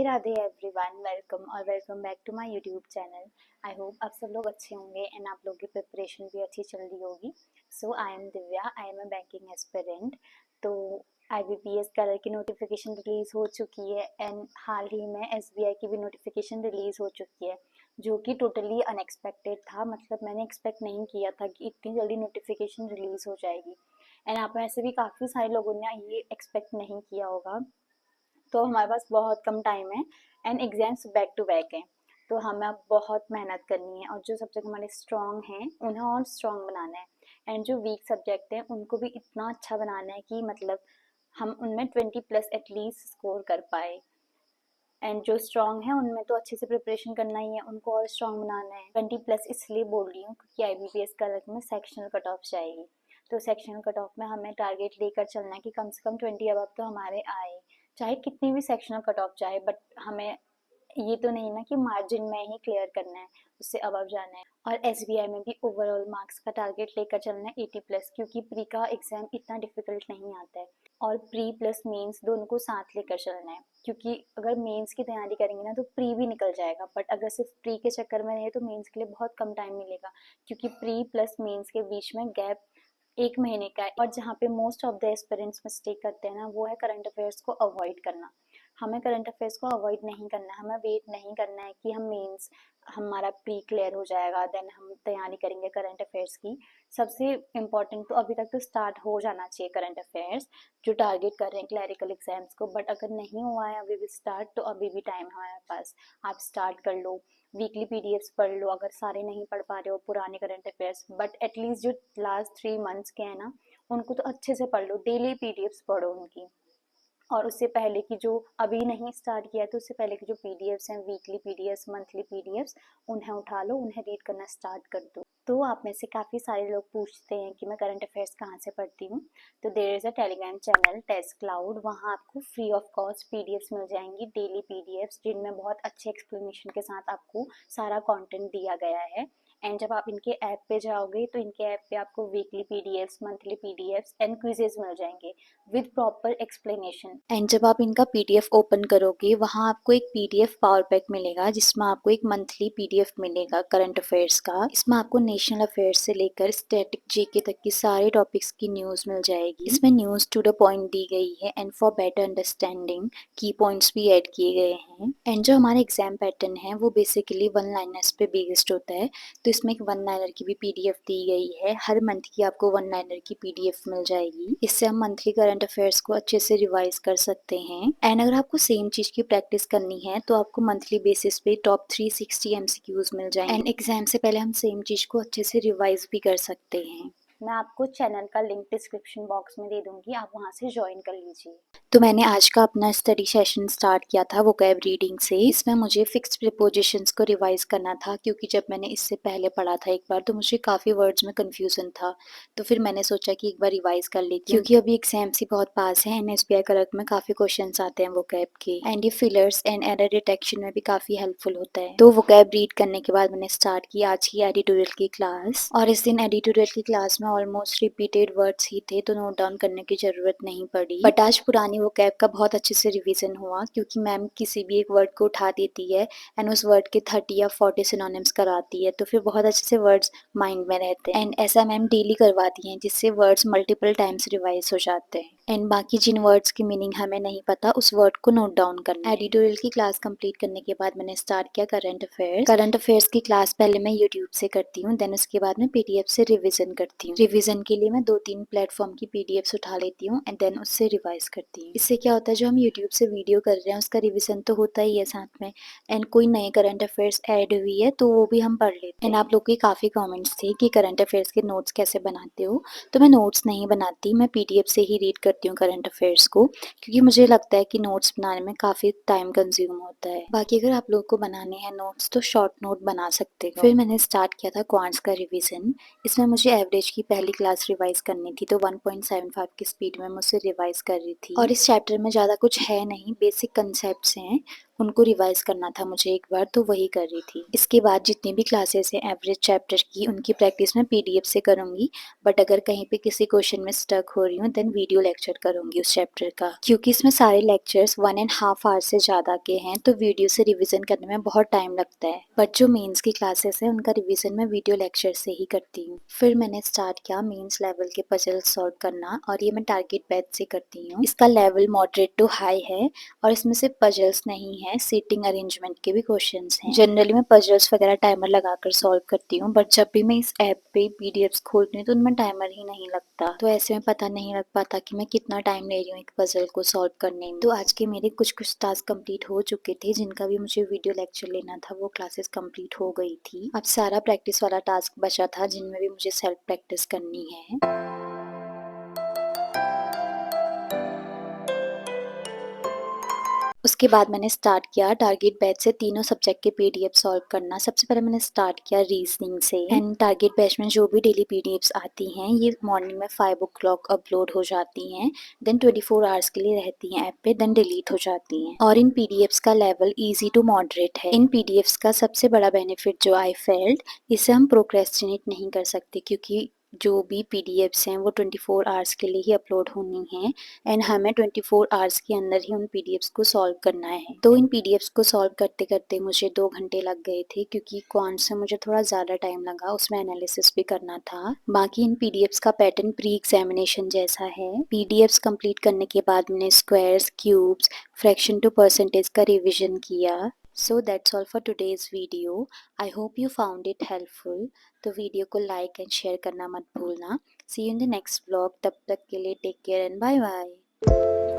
Radhe everyone, welcome back to my YouTube channel. I hope आप सब लोग अच्छे होंगे एंड आप लोगों की प्रिपरेशन भी अच्छी चल रही होगी। So I am Divya, I am a banking aspirant. तो IBPS कलर की नोटिफिकेशन रिलीज़ हो चुकी है एंड हाल ही में SBI की भी नोटिफिकेशन रिलीज़ हो चुकी है, जो कि टोटली अनएक्सपेक्टेड था। मतलब मैंने एक्सपेक्ट नहीं किया था कि इतनी जल्दी नोटिफिकेशन रिलीज़ हो जाएगी एंड आप में ऐसे भी काफ़ी सारे लोगों ने ये एक्सपेक्ट नहीं किया होगा। तो हमारे पास बहुत कम टाइम है and exams back to back हैं, तो हमें अब बहुत मेहनत करनी है और जो सब्जेक्ट हमारे स्ट्रॉन्ग हैं उन्हें और स्ट्रॉन्ग बनाना है एंड जो वीक सब्जेक्ट हैं उनको भी इतना अच्छा बनाना है कि मतलब हम उनमें 20+ एटलीस्ट स्कोर कर पाए। एंड जो स्ट्रॉन्ग है उनमें तो अच्छे से प्रिपरेशन करना ही है, उनको और स्ट्रॉन्ग बनाना है। 20+ इसलिए बोल रही हूँ क्योंकि IBPS का अलग में सेक्शनल कट ऑफ जाएगी, तो सेक्शनल कट ऑफ में हमें टारगेट लेकर चलना है कि कम से कम 20 अब तो हमारे आए, चाहे कितनी भी सेक्शनल कट ऑफ जाए। बट हमें ये तो नहीं ना कि मार्जिन में ही क्लियर करना है, उससे अबव जाना है। और SBI में भी ओवरऑल मार्क्स का टारगेट लेकर चलना है 80+, क्योंकि प्री का एग्जाम इतना डिफिकल्ट नहीं आता है और प्री प्लस मेंस दोनों को साथ लेकर चलना है, क्योंकि अगर मेंस की तैयारी करेंगे ना तो प्री भी निकल जाएगा, बट अगर सिर्फ प्री के चक्कर में रहे तो मेंस के लिए बहुत कम टाइम मिलेगा, क्योंकि प्री प्लस मेंस के बीच में गैप 1 महीने का है। और जहाँ पे most of the aspirants mistake करते हैं ना, वो है करंट अफेयर्स को अवॉइड करना। हमें करंट अफेयर्स को अवॉइड नहीं करना है, हमें वेट नहीं करना है कि हम मेंस हमारा प्री क्लियर हो जाएगा देन हम तैयारी करेंगे करंट अफेयर्स की। सबसे इम्पोर्टेंट तो अभी तक तो स्टार्ट हो जाना चाहिए करंट अफेयर्स, जो टारगेट कर रहे हैं क्लैरिकल एग्जाम्स को। बट अगर नहीं हुआ है अभी भी स्टार्ट, तो अभी भी टाइम है हमारे पास, आप स्टार्ट कर लो। वीकली PDFs पढ़ लो, अगर सारे नहीं पढ़ पा रहे हो पुराने करंट अफेयर्स, बट एटलीस्ट जो लास्ट 3 मंथ्स के हैं ना उनको तो अच्छे से पढ़ लो, डेली PDFs पढ़ो उनकी। और उससे पहले की जो अभी नहीं स्टार्ट किया तो उससे पहले की जो PDFs हैं, वीकली PDFs, मंथली PDFs, उन्हें उठा लो, उन्हें रीड करना स्टार्ट कर दो। तो आप में से काफ़ी सारे लोग पूछते हैं कि मैं करंट अफेयर्स कहाँ से पढ़ती हूँ, तो there is a Telegram channel test cloud, वहाँ आपको फ्री ऑफ कॉस्ट PDFs मिल जाएंगी, डेली PDFs, जिनमें बहुत अच्छे एक्सप्लेनेशन के साथ आपको सारा कंटेंट दिया गया है। एंड जब आप इनके ऐप पे जाओगे तो इनके ऐप पे आपको weekly PDFs, monthly PDFs and quizzes मिल जाएंगे विद प्रॉपर एक्सप्लेनेशन। एंड जब आप इनका PDF ओपन करोगे, वहाँ आपको एक PDF पावर पैक मिलेगा, जिसमें आपको एक मंथली PDF मिलेगा करंट अफेयर्स का। इसमें आपको नेशनल अफेयर्स से लेकर स्टैटिक GK तक की सारे टॉपिक्स की न्यूज मिल जाएगी। इसमें न्यूज टू द पॉइंट दी गई है एंड फॉर बेटर अंडरस्टैंडिंग की पॉइंट्स भी ऐड किए गए हैं। एंड जो हमारे एग्जाम पैटर्न है वो बेसिकली वन लाइनर्स पे बेस्ड होता है, तो इसमें एक वन लाइनर की भी PDF दी गई है। हर मंथ की आपको वन लाइनर की PDF मिल जाएगी, इससे हम मंथली करंट अफेयर्स को अच्छे से रिवाइज कर सकते हैं। एंड अगर आपको सेम चीज की प्रैक्टिस करनी है तो आपको मंथली बेसिस पे टॉप 360 MCQs मिल जाएंगे एंड एग्जाम से पहले हम सेम चीज को अच्छे से रिवाइज भी कर सकते हैं। मैं आपको चैनल का लिंक डिस्क्रिप्शन बॉक्स में दे दूंगी, आप वहां से ज्वाइन कर लीजिए। तो मैंने आज का अपना स्टडी सेशन स्टार्ट किया था वोकैब रीडिंग से। इसमें मुझे फिक्स्ड प्रीपोजिशंस को रिवाइज करना था, क्योंकि जब मैंने इससे पहले पढ़ा था एक बार तो मुझे काफ़ी वर्ड्स में कंफ्यूजन था, तो फिर मैंने सोचा कि एक बार रिवाइज कर लेती हूँ, क्योंकि अभी एग्जाम्स ही बहुत पास हैं एंड SBI क्लर्क में काफ़ी क्वेश्चन आते हैं वोकैब के, एंड ये फिलर्स एंड एरर डिटेक्शन में भी काफ़ी हेल्पफुल होता है। तो वोकैब रीड करने के बाद मैंने स्टार्ट की आज की एडिटोरियल की क्लास, और इस दिन एडिटोरियल की क्लास में ऑलमोस्ट रिपीटेड वर्ड्स ही थे, तो नोट डाउन करने की जरूरत नहीं पड़ी। बट आज पुरानी वोकैब का बहुत अच्छे से रिवीजन हुआ, क्योंकि मैम किसी भी एक वर्ड को उठा देती है एंड उस वर्ड के 30 या 40 सिनोनिम्स कराती है, तो फिर बहुत अच्छे से वर्ड्स माइंड में रहते हैं। एंड ऐसा मैम डेली करवाती हैं, जिससे वर्ड्स मल्टीपल टाइम्स रिवाइज हो जाते हैं। एंड बाकी जिन वर्ड्स की मीनिंग हमें नहीं पता उस वर्ड को नोट डाउन करना है। एडिटोरियल की क्लास कंप्लीट करने के बाद मैंने स्टार्ट किया करंट अफेयर्स। करंट अफेयर्स की क्लास पहले मैं यूट्यूब से करती हूँ, देन उसके बाद मैं PDF से रिविजन करती हूँ। रिविजन के लिए मैं 2-3 प्लेटफॉर्म की PDFs उठा लेती हूँ एंड देन उससे रिवाइज करती हूँ। इससे क्या होता है, जो हम यूट्यूब से वीडियो कर रहे हैं उसका रिविजन तो होता ही है साथ में, एंड कोई नए करंट अफेयर्स ऐड हुई है तो वो भी हम पढ़ लेते हैं। एंड आप लोग के काफ़ी कमेंट्स थे कि करंट अफेयर्स के नोट्स कैसे बनाते हो, तो मैं नोट्स नहीं बनाती, मैं PDF से ही रीड करती हूँ करंट अफेयर्स को, क्योंकि मुझे लगता है कि नोट्स बनाने में काफ़ी टाइम कंज्यूम होता है। बाकी अगर आप लोगों को बनाने हैं नोट्स तो शॉर्ट नोट बना सकते हो। फिर मैंने स्टार्ट किया था क्वांट्स का रिवीजन। इसमें मुझे एवरेज की पहली क्लास रिवाइज करनी थी, तो 1.75 की स्पीड में मुझसे रिवाइज कर रही थी। और इस चैप्टर में ज़्यादा कुछ है नहीं, बेसिक कंसेप्ट्स हैं, उनको रिवाइज करना था मुझे एक बार, तो वही कर रही थी। इसके बाद जितनी भी क्लासेस हैं एवरेज चैप्टर की, उनकी प्रैक्टिस मैं पीडीएफ से करूंगी, बट अगर कहीं पे किसी क्वेश्चन में स्टक हो रही हूँ देन वीडियो लेक्चर करूंगी उस चैप्टर का, क्योंकि इसमें सारे लेक्चर्स 1.5 आवर से ज़्यादा के हैं, तो वीडियो से रिविजन करने में बहुत टाइम लगता है। बट जो मेंस की क्लासेस है उनका रिविजन मैं वीडियो लेक्चर से ही करती हूँ। फिर मैंने स्टार्ट किया मेंस लेवल के पजल सॉल्व करना, और ये मैं टारगेट बैच से करती हूँ। इसका लेवल मॉडरेट टू हाई है, और इसमें सिर्फ पजल्स नहीं है, सीटिंग अरेंजमेंट के भी क्वेश्चंस हैं। जनरली मैं पजल्स वगैरह टाइमर लगाकर सॉल्व करती हूँ, बट जब भी मैं इस ऐप पे पीडीएफ्स खोलती हूँ तो उनमें टाइमर ही नहीं लगता, तो ऐसे में पता नहीं लग पाता कि मैं कितना टाइम ले रही हूँ एक पजल को सॉल्व करने में। तो आज के मेरे कुछ टास्क कंप्लीट हो चुके थे, जिनका भी मुझे वीडियो लेक्चर लेना था, वो क्लासेस कंप्लीट हो गई थी। अब सारा प्रैक्टिस वाला टास्क बचा था, जिनमें भी मुझे सेल्फ प्रैक्टिस करनी है। उसके बाद मैंने स्टार्ट किया टारगेट बैच से तीनों सब्जेक्ट के पीडीएफ सॉल्व करना। सबसे पहले मैंने स्टार्ट किया रीजनिंग से, एंड टारगेट बैच में जो भी डेली पीडीएफ्स आती हैं ये मॉर्निंग में 5 o'clock अपलोड हो जाती हैं, देन 24 आवर्स के लिए रहती हैं ऐप पे, देन डिलीट हो जाती हैं। और इन पीडीएफ्स का लेवल इजी टू मॉडरेट है। इन पीडीएफ्स का सबसे बड़ा बेनिफिट जो आई फेल्ट, इसे हम प्रोक्रेस्टिनेट नहीं कर सकते, क्योंकि जो भी पीडीएफ्स हैं वो 24 आवर्स के लिए ही अपलोड होनी है, एंड हमें 24 आवर्स के अंदर ही उन पीडीएफ्स को सॉल्व करना है। तो इन पीडीएफ्स को सॉल्व करते करते मुझे 2 घंटे लग गए थे, क्योंकि क्वांट से मुझे थोड़ा ज़्यादा टाइम लगा, उसमें एनालिसिस भी करना था। बाकी इन पीडीएफ्स का पैटर्न प्री एग्जामिनेशन जैसा है। पीडीएफ्स कंप्लीट करने के बाद मैंने squares, cubes, fraction to percentage का रिविजन किया। So that's all for today's video. I hope you found it helpful. तो वीडियो को लाइक एंड शेयर करना मत भूलना। See you in the next vlog. तब तक के लिए take care and bye bye.